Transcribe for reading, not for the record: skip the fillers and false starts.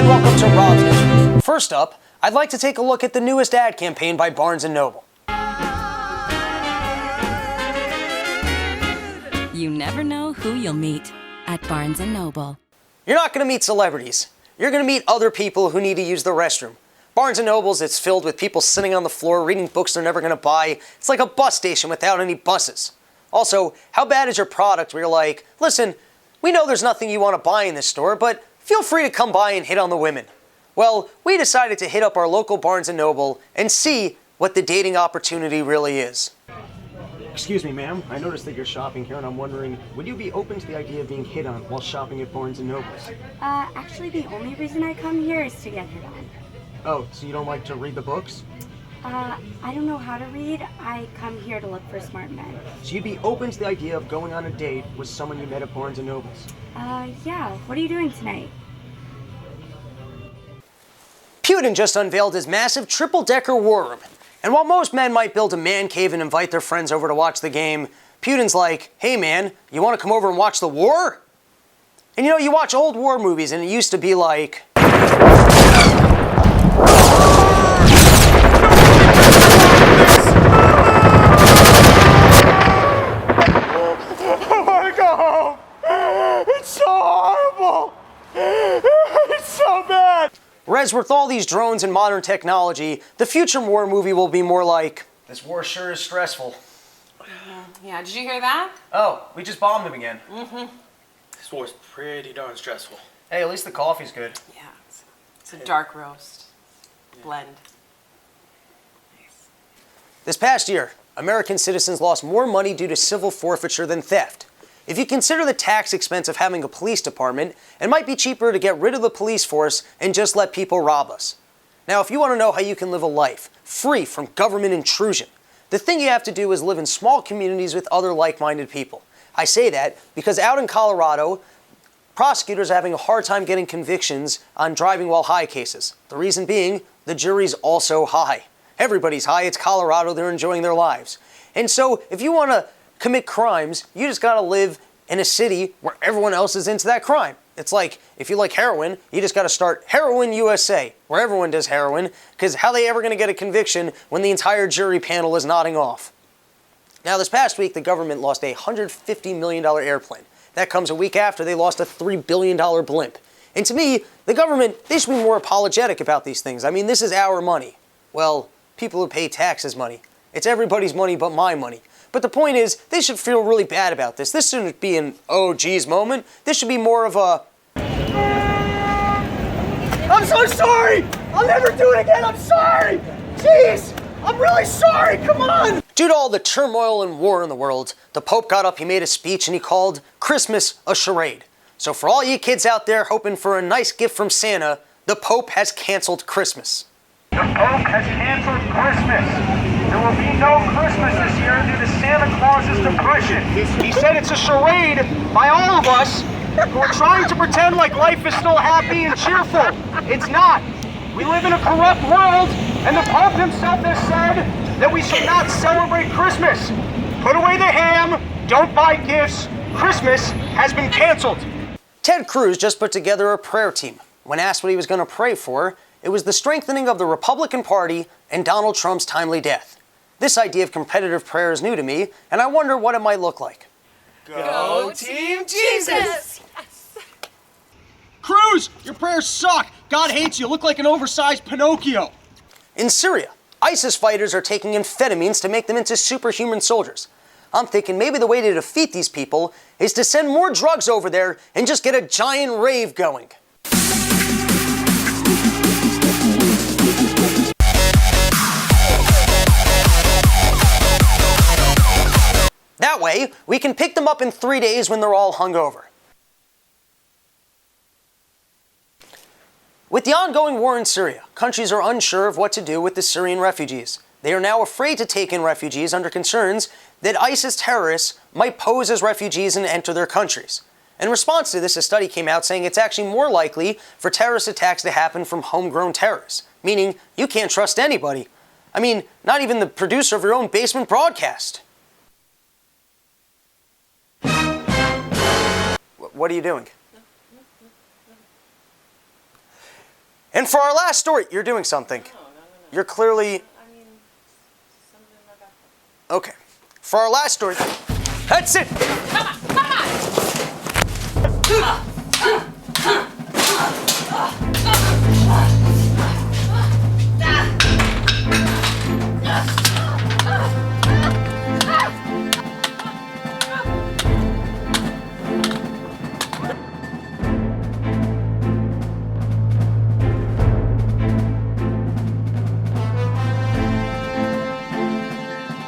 and welcome to Rob's Newsroom. First up, I'd like to take a look at the newest ad campaign by Barnes & Noble. You never know who you'll meet at Barnes & Noble. You're not going to meet celebrities. You're going to meet other people who need to use the restroom. Barnes & Noble's, it's filled with people sitting on the floor reading books they're never going to buy. It's like a bus station without any buses. Also, how bad is your product where you're like, listen, we know there's nothing you want to buy in this store, but feel free to come by and hit on the women. Well, we decided to hit up our local Barnes & Noble and see what the dating opportunity really is. Excuse me, ma'am. I noticed that you're shopping here, and I'm wondering, would you be open to the idea of being hit on while shopping at Barnes & Noble's? Actually, the only reason I come here is to get hit on. Oh, so you don't like to read the books? I don't know how to read. I come here to look for smart men. So you'd be open to the idea of going on a date with someone you met at Barnes & Noble's? Yeah. What are you doing tonight? Putin just unveiled his massive triple-decker war room. And while most men might build a man cave and invite their friends over to watch the game, Putin's like, hey man, you want to come over and watch the war? And you know, you watch old war movies and it used to be like... I want to go home. It's so horrible. It's so bad. Whereas with all these drones and modern technology, the future war movie will be more like, this war sure is stressful. Yeah, did you hear that? Oh, we just bombed them again. This war's pretty darn stressful. Hey, at least the coffee's good. Yeah, it's a dark roast blend. Nice. This past year, American citizens lost more money due to civil forfeiture than theft. If you consider the tax expense of having a police department, it might be cheaper to get rid of the police force and just let people rob us. Now, if you want to know how you can live a life free from government intrusion, the thing you have to do is live in small communities with other like-minded people. I say that because out in Colorado, prosecutors are having a hard time getting convictions on driving while high cases. The reason being, the jury's also high. Everybody's high. It's Colorado. They're enjoying their lives. And so if you want to commit crimes, you just got to live in a city where everyone else is into that crime. It's like, if you like heroin, you just got to start Heroin USA, where everyone does heroin, because how are they ever going to get a conviction when the entire jury panel is nodding off? Now, this past week, the government lost a $150 million airplane. That comes a week after they lost a $3 billion blimp. And to me, the government, they should be more apologetic about these things. I mean, this is our money. Well, people who pay taxes money. It's everybody's money but my money. But the point is, they should feel really bad about this. This shouldn't be an oh geez moment. This should be more of a... I'm so sorry! I'll never do it again, I'm sorry! Jeez! I'm really sorry, come on! Due to all the turmoil and war in the world, the Pope got up, he made a speech, and he called Christmas a charade. So for all you kids out there hoping for a nice gift from Santa, the Pope has canceled Christmas. The Pope has canceled Christmas. There will be no Christmas this year due to Santa Claus's depression. He said it's a charade by all of us who are trying to pretend like life is still happy and cheerful. It's not. We live in a corrupt world, and the Pope himself has said that we should not celebrate Christmas. Put away the ham, don't buy gifts. Christmas has been canceled. Ted Cruz just put together a prayer team. When asked what he was going to pray for, it was the strengthening of the Republican Party and Donald Trump's timely death. This idea of competitive prayer is new to me, and I wonder what it might look like. Go Team Jesus! Cruz, your prayers suck. God hates you. Look like an oversized Pinocchio. In Syria, ISIS fighters are taking amphetamines to make them into superhuman soldiers. I'm thinking maybe the way to defeat these people is to send more drugs over there and just get a giant rave going. That way, we can pick them up in 3 days when they're all hungover. With the ongoing war in Syria, countries are unsure of what to do with the Syrian refugees. They are now afraid to take in refugees under concerns that ISIS terrorists might pose as refugees and enter their countries. In response to this, a study came out saying it's actually more likely for terrorist attacks to happen from homegrown terrorists, meaning you can't trust anybody. I mean, not even the producer of your own basement broadcast. What are you doing? And for our last story, you're doing something. You're clearly... Okay. For our last story... That's it! Come on! Come on!